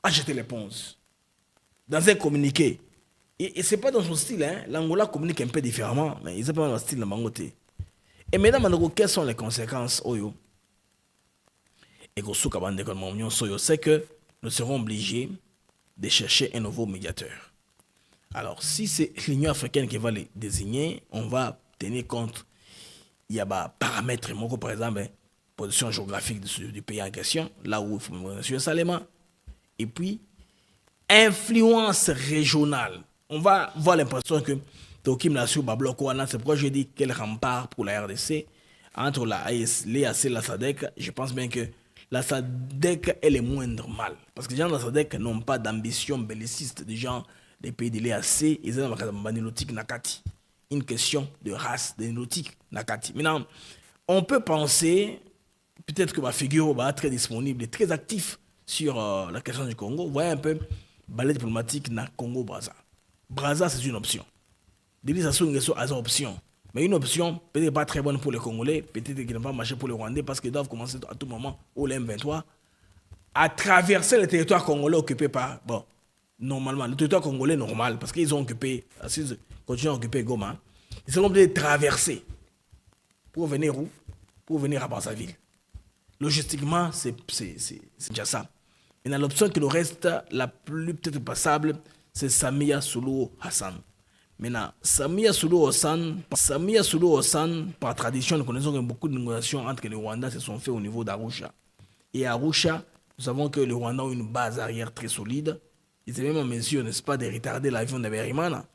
à jeter l'éponge. Dans un communiqué. Et ce n'est pas dans son style. Hein. L'Angola communique un peu différemment, mais ils n'ont pas dans le style de Mangote. Et maintenant, quelles sont les conséquences Oyo? Et c'est que nous serons obligés de chercher un nouveau médiateur. Alors, si c'est l'Union africaine qui va les désigner, on va tenir compte. Il y a des paramètres, par exemple, position géographique du pays en question, là où il faut M. Salema. Et puis, influence régionale. On va avoir l'impression que Tokim Nassou Bablokouana, c'est pourquoi je dis quel rempart pour la RDC entre l'EAC et la SADC. Je pense bien que la SADC est le moindre mal. Parce que les gens de la SADC n'ont pas d'ambition belliciste des gens des pays de l'EAC. Ils ont un nilotique nakati. Une question de race, de nilotique nakati. Maintenant, on peut penser, peut-être que ma figure va être très disponible et très actif sur la question du Congo. Vous voyez un peu, balai diplomatique na Congo-Brazza. Brazza, c'est une option. Délit Sassou Nguesso a une option. Mais une option peut-être pas très bonne pour les Congolais, peut-être qu'il n'a pas marché pour les Rwandais parce qu'ils doivent commencer à tout moment, au M23, à traverser le territoire congolais occupé par, bon, normalement, le territoire congolais normal, parce qu'ils ont occupé, s'ils continuent à occuper Goma, ils seront obligés de traverser. Pour venir où? Pour venir à Brazzaville. Logistiquement, c'est déjà ça. Et dans l'option qui nous reste, la plus peut-être passable, c'est Samia Suluhu Hassan. Maintenant, Samia Suluhu Hassan, par tradition, nous connaissons que beaucoup de négociations entre le Rwanda se sont faites au niveau d'Arusha. Et à Arusha, nous savons que le Rwanda a une base arrière très solide. Ils étaient même en mesure, n'est-ce pas, de retarder l'avion de Berimana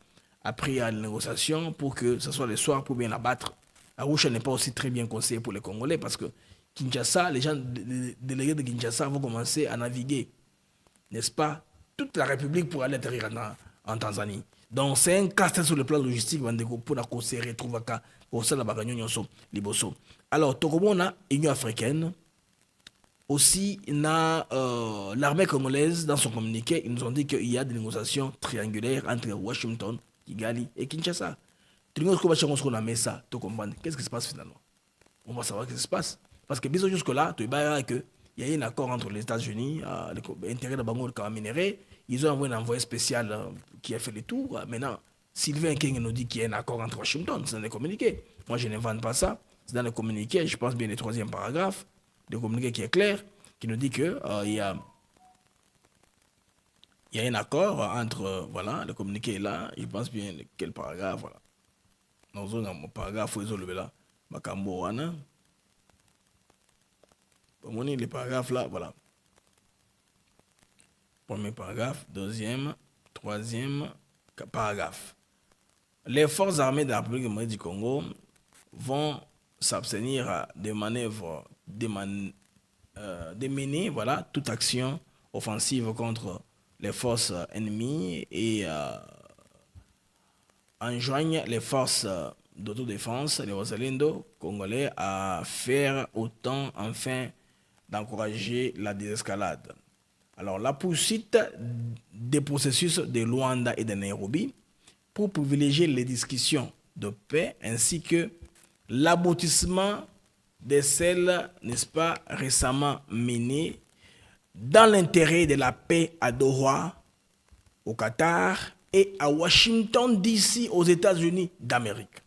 après la négociation pour que ce soit le soir pour bien l'abattre. Arusha n'est pas aussi très bien conseillé pour les Congolais parce que Kinshasa, les gens délégués de Kinshasa vont commencer à naviguer, n'est-ce pas, toute la République pour aller atterrir en Tanzanie. Donc c'est un casse-tête sur le plan logistique pour la se retrouver au sein de la Bagagnon Liboso. Alors, Togomona, Union africaine, aussi, l'armée congolaise, dans son communiqué, ils nous ont dit qu'il y a des négociations triangulaires entre Washington, Kigali et Kinshasa. Qu'est-ce qui se passe finalement? On va savoir ce qui se passe. Parce que jusque-là, il y a eu un accord entre les États-Unis, l'intérêt de Bango de minéré. Ils ont envoyé un envoyé spécial qui a fait le tour. Maintenant, Sylvain King nous dit qu'il y a un accord entre Washington. C'est dans les communiqués. Moi, je n'invente pas ça. C'est dans les communiqués. Je pense bien le 3e paragraphe. Le communiqué qui est clair, qui nous dit qu'il y a un accord entre. Voilà, le communiqué est là. Je pense bien quel paragraphe. Voilà. Dans un paragraphe, il faut le là. Makambo Wana. Pour les paragraphes là, voilà. Premier paragraphe, 2e, 3e paragraphe. Les forces armées de la République démocratique du Congo vont s'abstenir de manœuvres, de mener voilà, toute action offensive contre les forces ennemies et enjoignent les forces d'autodéfense, les Rosalendo congolais, à faire autant afin d'encourager la désescalade. Alors, la poursuite des processus de Luanda et de Nairobi pour privilégier les discussions de paix ainsi que l'aboutissement de celles, n'est-ce pas, récemment menées dans l'intérêt de la paix à Doha, au Qatar et à Washington DC, aux États-Unis d'Amérique.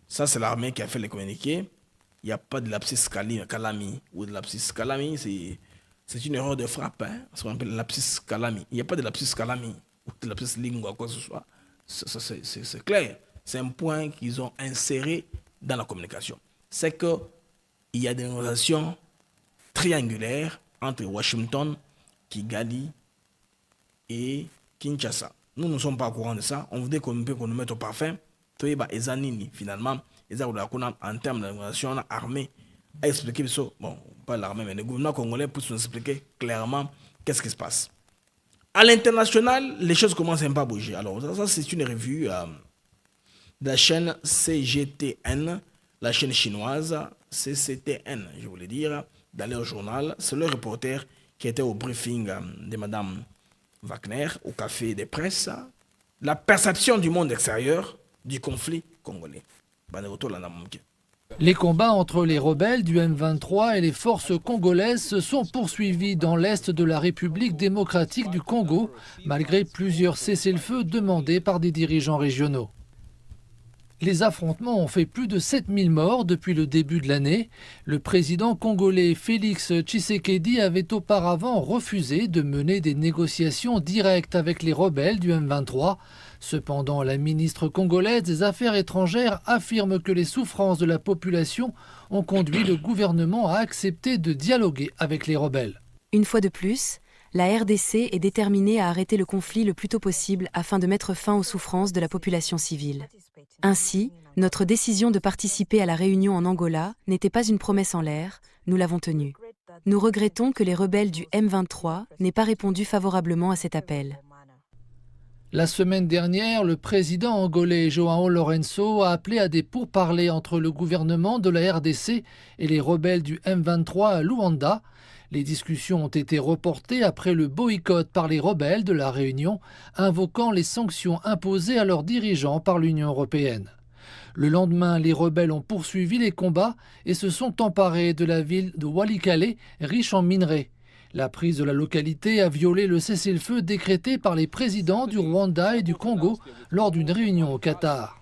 Ça, c'est l'armée qui a fait le communiqué. Il n'y a pas de lapsus calami ou de lapsus calami, c'est une erreur de frappe, hein, ce qu'on appelle lapsus calami. Il n'y a pas de lapsus calami ou de lapsus lingua, quoi que ce soit. C'est clair. C'est un point qu'ils ont inséré dans la communication. C'est qu'il y a des relations triangulaires entre Washington, Kigali et Kinshasa. Nous ne sommes pas au courant de ça. On voudrait qu'on nous mette au parfum. toyeba eza nini finalement eza kola kuna en termes d'organisation armée a expliqué bon pas l'armée mais le gouvernement congolais pour nous expliquer clairement qu'est-ce qui se passe. À l'international, les choses commencent un peu à bouger. Alors ça c'est une revue de la chaîne CGTN, la chaîne chinoise CCTN, je voulais dire, dans leur journal. C'est le reporter qui était au briefing de Madame Wagner au café des presses. La perception du monde extérieur du conflit congolais. Les combats entre les rebelles du M23 et les forces congolaises se sont poursuivis dans l'est de la République démocratique du Congo, malgré plusieurs cessez-le-feu demandés par des dirigeants régionaux. Les affrontements ont fait plus de 7000 morts depuis le début de l'année. Le président congolais Félix Tshisekedi avait auparavant refusé de mener des négociations directes avec les rebelles du M23. Cependant, la ministre congolaise des Affaires étrangères affirme que les souffrances de la population ont conduit le gouvernement à accepter de dialoguer avec les rebelles. Une fois de plus, la RDC est déterminée à arrêter le conflit le plus tôt possible afin de mettre fin aux souffrances de la population civile. Ainsi, notre décision de participer à la réunion en Angola n'était pas une promesse en l'air, nous l'avons tenue. Nous regrettons que les rebelles du M23 n'aient pas répondu favorablement à cet appel. La semaine dernière, le président angolais João Lourenço a appelé à des pourparlers entre le gouvernement de la RDC et les rebelles du M23 à Luanda. Les discussions ont été reportées après le boycott par les rebelles de la Réunion, invoquant les sanctions imposées à leurs dirigeants par l'Union européenne. Le lendemain, les rebelles ont poursuivi les combats et se sont emparés de la ville de Walikale, riche en minerais. La prise de la localité a violé le cessez-le-feu décrété par les présidents du Rwanda et du Congo lors d'une réunion au Qatar.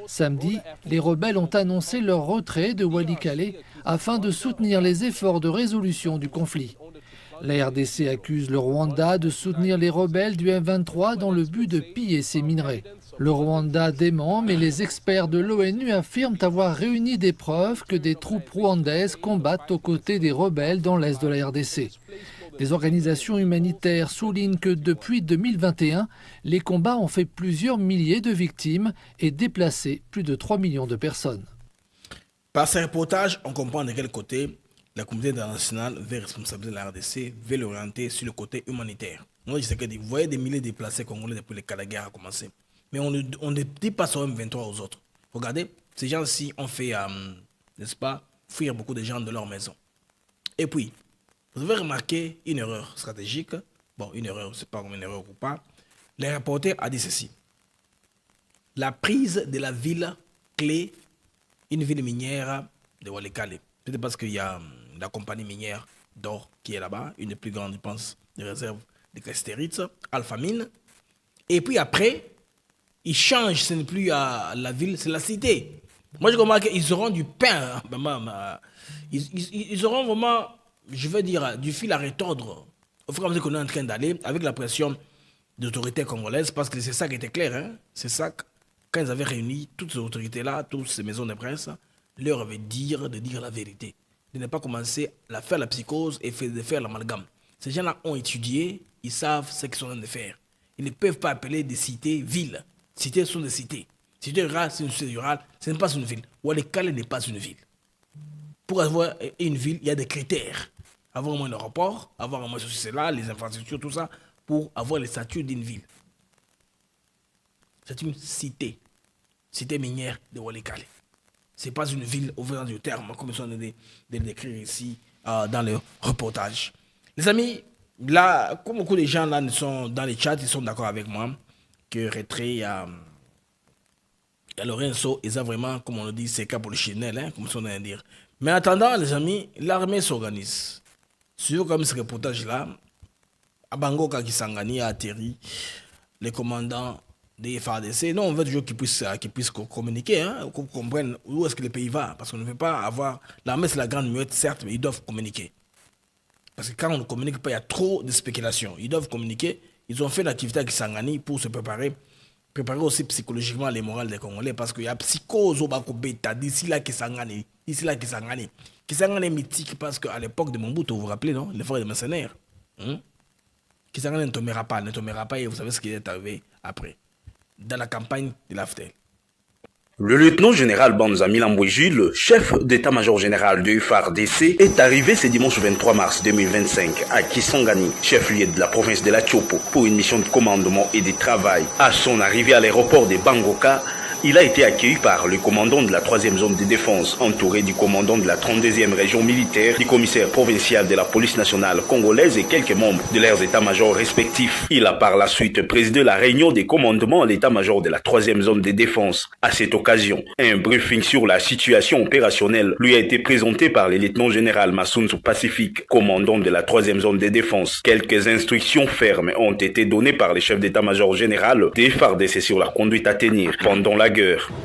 Samedi, les rebelles ont annoncé leur retrait de Walikale afin de soutenir les efforts de résolution du conflit. La RDC accuse le Rwanda de soutenir les rebelles du M23 dans le but de piller ces minerais. Le Rwanda dément, mais les experts de l'ONU affirment avoir réuni des preuves que des troupes rwandaises combattent aux côtés des rebelles dans l'est de la RDC. Des organisations humanitaires soulignent que depuis 2021, les combats ont fait plusieurs milliers de victimes et déplacé plus de 3 millions de personnes. Par ces reportages, on comprend de quel côté la communauté internationale veut responsabiliser la RDC, veut l'orienter sur le côté humanitaire. Moi, je sais que vous voyez des milliers de déplacés congolais depuis que la guerre a commencé. Mais on ne dit pas sur M23 aux autres. Regardez, ces gens-ci ont fait, n'est-ce pas, fuir beaucoup de gens de leur maison. Et puis, vous avez remarqué une erreur stratégique. Bon, une erreur, je ne sais pas une erreur ou pas. Le reporter a dit ceci. La prise de la ville clé, une ville minière de Walikale. Peut-être parce qu'il y a la compagnie minière d'or qui est là-bas, une des plus grandes, je pense, des réserves de Casteritz, Alpha Mine. Et puis après, ils changent, ce n'est plus la ville, c'est la cité. Moi, je remarque qu'ils auront du pain. Ils auront vraiment, je veux dire, du fil à retordre au fur et à mesure qu'on est en train d'aller avec la pression des autorités congolaises, parce que c'est ça qui était clair. Hein? C'est ça, quand ils avaient réuni toutes ces autorités-là, toutes ces maisons de presse, leur avait dit de dire la vérité. De ne pas commencer à faire la psychose et de faire l'amalgame. Ces gens-là ont étudié, ils savent ce qu'ils sont en train de faire. Ils ne peuvent pas appeler des cités villes. Cités sont des cités. Cité rurale, c'est une cité rurale, ce n'est pas une ville. Walikale n'est pas une ville. Pour avoir une ville, il y a des critères. Avoir au moins le rapport, avoir au moins ceci, cela, les infrastructures, tout ça, pour avoir les statuts d'une ville. C'est une cité. Cité minière de Walikale. Ce n'est pas une ville au vrai du terme, comme ils sont de le décrire ici dans le reportage. Les amis, là, comme beaucoup de gens là sont dans les chats, ils sont d'accord avec moi que retrait il y a Lorenzo, ils ont vraiment, comme on le dit, c'est cas pour le Chanel, hein, comme on vient de dire. Mais en attendant, les amis, l'armée s'organise. Sur comme ce reportage-là, à Bangoka Kisangani a atterri les commandants des FARDC. Non, on veut toujours qu'ils puissent communiquer, hein, qu'on comprenne où est-ce que le pays va. Parce qu'on ne veut pas avoir... L'armée, c'est la grande muette, certes, mais ils doivent communiquer. Parce que quand on ne communique pas, il y a trop de spéculations. Ils doivent communiquer. Ils ont fait l'activité à Kisangani pour se préparer aussi psychologiquement les morales des Congolais. Parce qu'il y a psychose au Bakobeta, d'ici là Kisangani. Kisangani est mythique parce qu'à l'époque de Mobutu, vous vous rappelez, non? Les frères des mercenaires. Kisangani ne tombera pas, et vous savez ce qui est arrivé après. Dans la campagne de l'Aftel. Le lieutenant-général Banza Milambwe Jules, chef d'état-major général du FARDC, est arrivé ce dimanche 23 mars 2025 à Kisangani, chef-lieu de la province de la Tchopo, pour une mission de commandement et de travail. À son arrivée à l'aéroport de Bangoka, il a été accueilli par le commandant de la 3e zone de défense, entouré du commandant de la 32e région militaire, du commissaire provincial de la police nationale congolaise et quelques membres de leurs états-majors respectifs. Il a par la suite présidé la réunion des commandements à l'état-major de la 3e zone de défense. À cette occasion, un briefing sur la situation opérationnelle lui a été présenté par le lieutenant-général Massounzou Pacifique, commandant de la 3e zone de défense. Quelques instructions fermes ont été données par les chefs d'état-major général des FARDC sur la conduite à tenir pendant la guerre.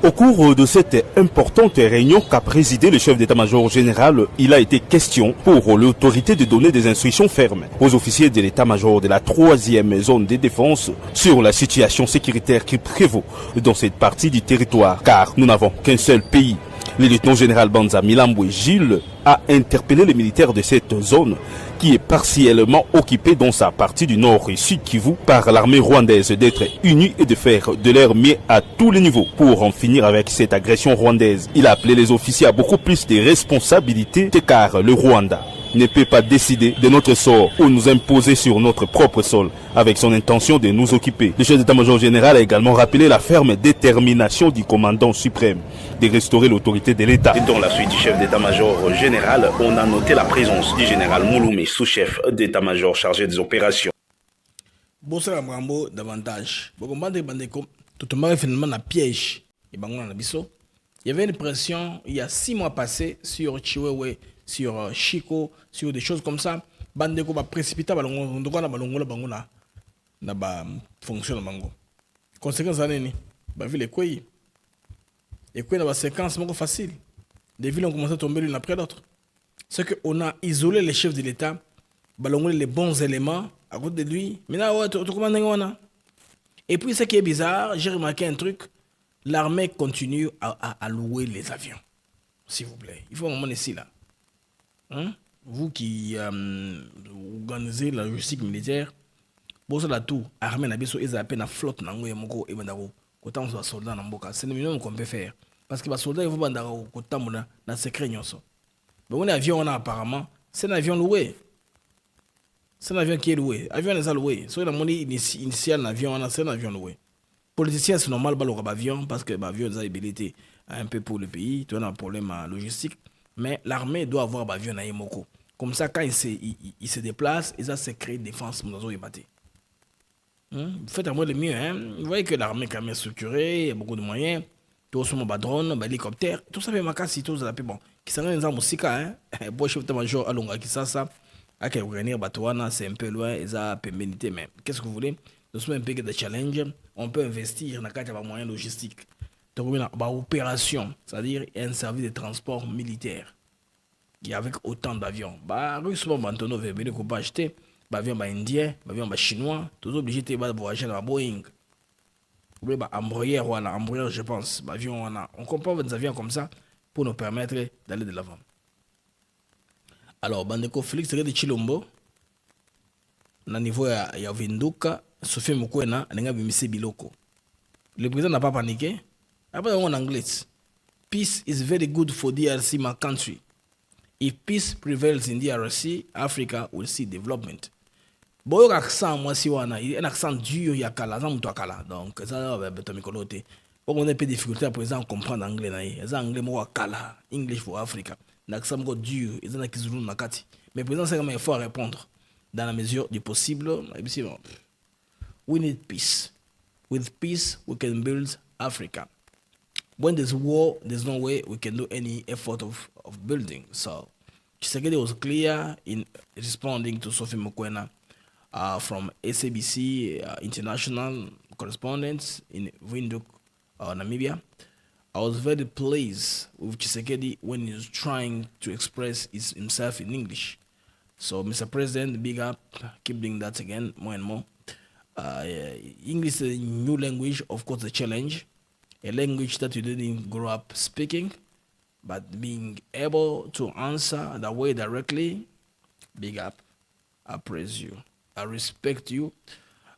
Au cours de cette importante réunion qu'a présidé le chef d'état-major général, il a été question pour l'autorité de donner des instructions fermes aux officiers de l'état-major de la 3e zone de défense sur la situation sécuritaire qui prévaut dans cette partie du territoire, car nous n'avons qu'un seul pays. Le lieutenant-général Banza Milambwe Jules a interpellé les militaires de cette zone qui est partiellement occupée dans sa partie du nord et sud Kivu par l'armée rwandaise d'être unie et de faire de leur mieux à tous les niveaux pour en finir avec cette agression rwandaise. Il a appelé les officiers à beaucoup plus de responsabilités car le Rwanda ne peut pas décider de notre sort ou nous imposer sur notre propre sol avec son intention de nous occuper. Le chef d'état-major général a également rappelé la ferme détermination du commandant suprême de restaurer l'autorité de l'État. Dans la suite du chef d'état-major général, on a noté la présence du général Mouloumé, sous-chef d'état-major chargé des opérations. Bosala Mrambo davantage. Bokombande bandeko, tout le monde finalement na piège. Et bango na biso. Il y avait une pression il y a 6 mois passés sur Chiwewe, sur Chico, sur des choses comme ça. Bandeko ba précipita balongo ndoko na balongo la bango na ba fonction na bango. Conséquence aneni ba ville kwei. Et quoi, dans la séquence, c'est facile. Des villes ont commencé à tomber l'une après l'autre. C'est qu'on a isolé les chefs de l'État, ballonné les bons éléments à côté de lui. Maintenant, et puis, ce qui est bizarre, j'ai remarqué un truc. L'armée continue à louer les avions. S'il vous plaît. Il faut un moment ici, là. Hein? Vous qui organisez la logistique militaire, vous avez tout. L'armée n'a pas peine à flotte. Autant que soldats dans Mboka, c'est le minimum qu'on peut faire. Parce que les soldats, ils vont dans le secret. Mais on a un avion, apparemment, c'est un avion loué. C'est un avion qui est loué. L'avion est loué. Si on a monnaie initiale, c'est un avion loué. Politiciens, c'est normal, l'avion, parce que l'avion a habilité un peu pour le pays. Tu as un problème logistique. Mais l'armée doit avoir l'avion à Yemoko. Comme ça, quand il se déplace, ils ont secret défense. Vous faites à moi le mieux. Vous voyez que l'armée est quand même structurée, il y a beaucoup de moyens. Tout ce monde, drone, hélicoptère, tout ça fait ma casse, tout ça. Bon, qui s'en est dans musica, bon chef de major à Longa qui ça, à quel revenir Batouana, c'est un peu loin, ils ont pénalité, mais qu'est-ce que vous voulez? Nous sommes un peu de challenge, on peut investir dans le cadre de moyens logistiques. Donc, on a une opération, c'est-à-dire un service de transport militaire qui avec autant d'avions. Russe, Bantono veut venir qu'on peut acheter. Avion indien, avion chinois, tous obligés de voyager dans la Boeing. Vous voulez embrayer, je pense. On comprend des avions comme ça pour nous permettre d'aller de l'avant. Alors, Bandeko Félix de Chilombo, au niveau de Vinduka, Sophie Mukwena, n'a pas biloko. Le président n'a pas paniqué. Après, on en anglais. Peace is very good for DRC, my country. If peace prevails in DRC, Africa will see development. Bon, l'accent, moi, si on a un accent dur, il y a kala, donc ça va être mikoloté. On a un peu de difficulté à présent à comprendre l'anglais. Les anglais, moi, kala, English for Africa. L'accent dur, ils ont un kizulu nakati. Mais présent, c'est quand même fort à répondre dans la mesure du possible. We need peace. With peace, we can build Africa. When there's war, there's no way we can do any effort of building. So, Tshisekedi was clear in responding to Sophie Mukwena. From SABC international correspondents in Windhoek, Namibia. I was very pleased with Tshisekedi when he was trying to express himself in English. So, Mr. President, big up, keep doing that again, more and more. English is a new language, of course, a challenge. A language that you didn't grow up speaking, but being able to answer that way directly, big up, I praise you. I respect you.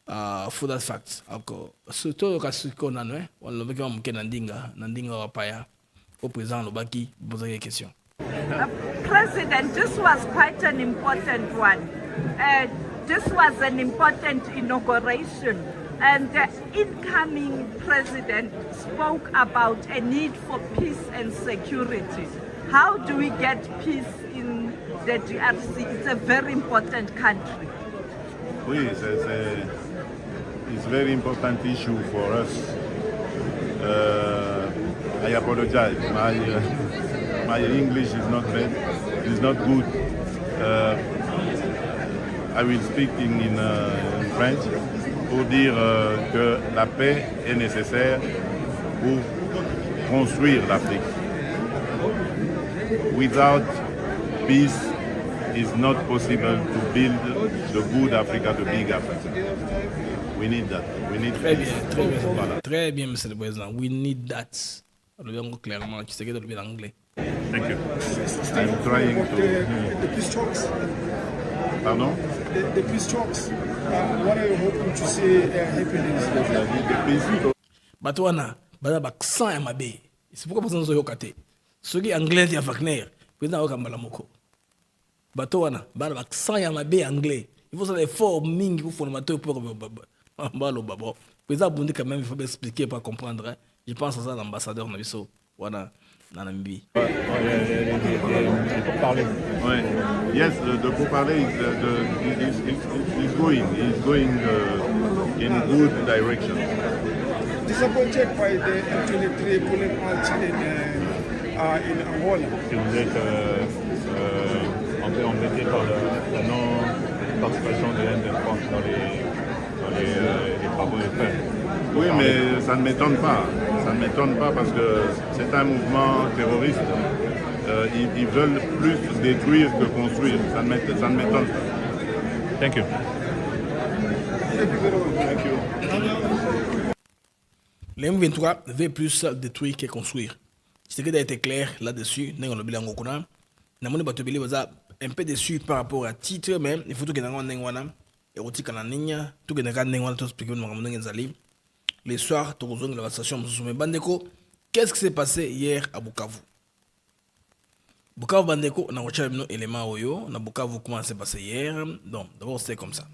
for that fact. Surtout quand on a on le veut comme Nandinga Wapaya au présent le baki poser des questions. President, this was quite an important one. This was an important inauguration, and the incoming president spoke about a need for peace and security. How do we get peace in the DRC? It's a very important country. Oui, it's a very important issue for us. I apologize. My English is not good. I will speak in French pour dire que la paix est nécessaire pour construire l'Afrique. Without peace, it's not possible to build the good Africa, the big Africa. We need that. We need très peace. bien, très bien, Voilà. très bien, Monsieur le Président. We need that. Le bien clairement, tu sais que le bien anglais. Thank you. I'm trying to. The peace talks. Pardon? The peace talks. What are you hoping to see happening? Batouana, bada baksan ya mabe. C'est pourquoi personne ne yokate. Ceux qui anglais ya Wagner, président okambala moko. Batouana, bada baksan ya mabe anglais. Il faut faire des efforts mingi pour formateur pour balo babo. Président Bundi quand même il faut expliquer pour comprendre. Hein. Je pense à ça l'ambassadeur Nabiso. Voilà. Namibie. Oui. Yes, the pourparler is going in good direction. Disappointed by the M23 pulling out in Angola. Que vous êtes un peu embêté par la non-participation de l'M23 dans les travaux de paix. Oui, mais ça ne m'étonne pas. Ça ne m'étonne pas parce que c'est un mouvement terroriste. Ils veulent plus détruire que construire. Ça ne m'étonne pas. Thank you. Thank you. Les M23 veulent plus détruire que construire. C'est ce qui a été clair là-dessus. Nous avons un peu déçu par rapport à titre, mais il faut que nous ayons érotique en ligne. Tout que nous ayons expliqué les soirs, tu as la station Bandeko. Qu'est-ce qui s'est passé hier à Bukavu? Bukavu Bandeko, on a recherché un élément oyo. On a Bukavu comment s'est passé hier. Donc, d'abord, c'était comme ça.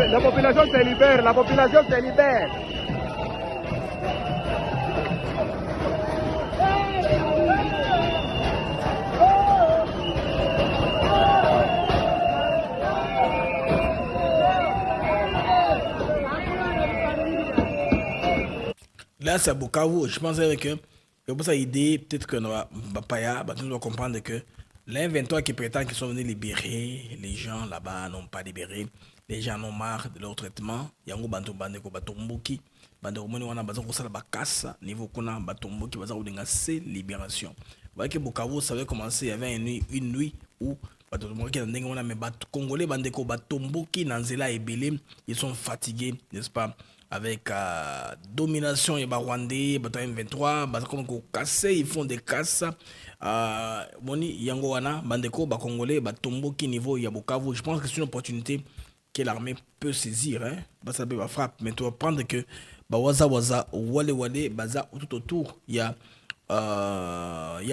La population se libère, la population se libère. Là, c'est à Bukavu. Je pense que pour ça idée, peut-être que nous doit comprendre que les 23 qui prétendent qu'ils sont venus libérer les gens là-bas n'ont pas libéré. Les gens en ont marre de leur traitement. Yango bantu bandeko batomboki. Bandeko moni wana baza kosala bakasa niveau kuna batomboki baza kodenga c'est libération. Vous voyez que Bukavu ça avait commencé, il y avait une nuit où batomboki na ndenge wana mais congolais bandeko batomboki na nzela ebele, ils sont fatigués, n'est-ce pas? Avec domination et Rwandais, M23, baza comme casser, ils font des casses. Boni yango wana bandeko ba congolais batomboki niveau ya Bukavu. Je pense que c'est une opportunité que l'armée peut saisir, hein. Ça peut frappe, mais tu vas prendre que waza wale baza tout autour. Il y a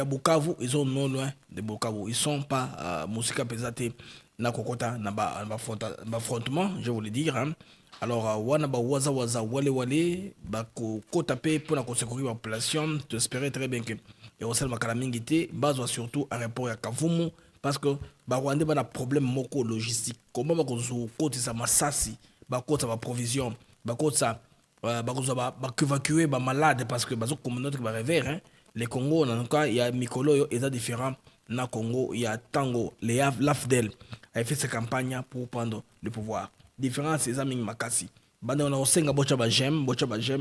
Bukavu, ils sont non loin de Bukavu. Ils sont pas Moussika Pesate na Kokota na affrontement, je voulais dire. Hein. Alors wana waza wale kota pe pour la secourir la population. Tu espérais très bien que et au sein de Makalamingité, base surtout à rapport à Kavumu. Parce que Rwanda a un problème moko logistique. Comment va côté ça masasi, côté ça provision, côté ça évacuer les malades parce que bazo communauté qui va revers hein. Les Congo en tout cas il y a Mikolo et ça différent na Congo il y a Tango les l'AFDEL a fait cette campagne pour prendre le pouvoir. Différence c'est Zaming Makasi. Bande on a osenga bocha ba j'aime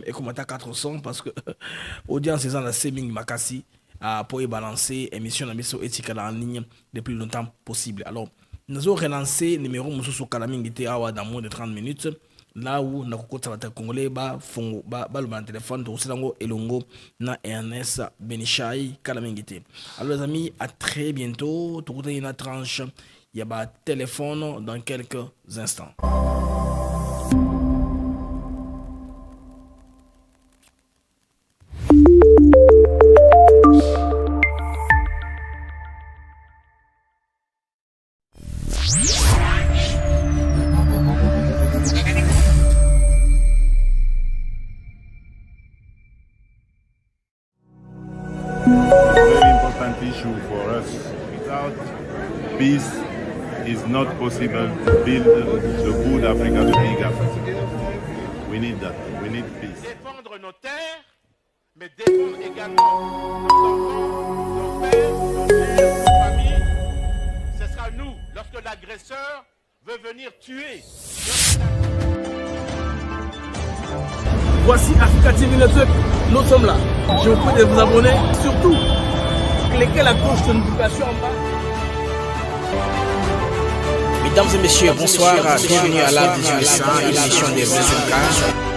et comme 400 parce que audience c'est dans la Seming Makasi. pour y balancer émission Nabiso Etika en ligne le plus longtemps possible. Alors, nous avons relancé le numéro Moussou Kalamingité dans moins de 30 minutes. Là où nous avons congolais le téléphone de Elongo na Ernest Benichai Kalamingité. Alors les amis, à très bientôt. Tout le monde tranche. Il y a un téléphone dans quelques instants. Issue for us. Without peace, it's not possible to build the good Africa, the big Africa. We need that. We need peace. Défendre nos terres, mais défendre également nos enfants, nos pères, nos mères, nos familles. Ce sera nous, lorsque l'agresseur veut venir tuer. Voici Africa TV Network, nous sommes là. Je vous prie de vous abonner, surtout cliquez la cloche de notification en bas. Mesdames et messieurs, bonsoir, bienvenue à la 1800 édition des 25 ans.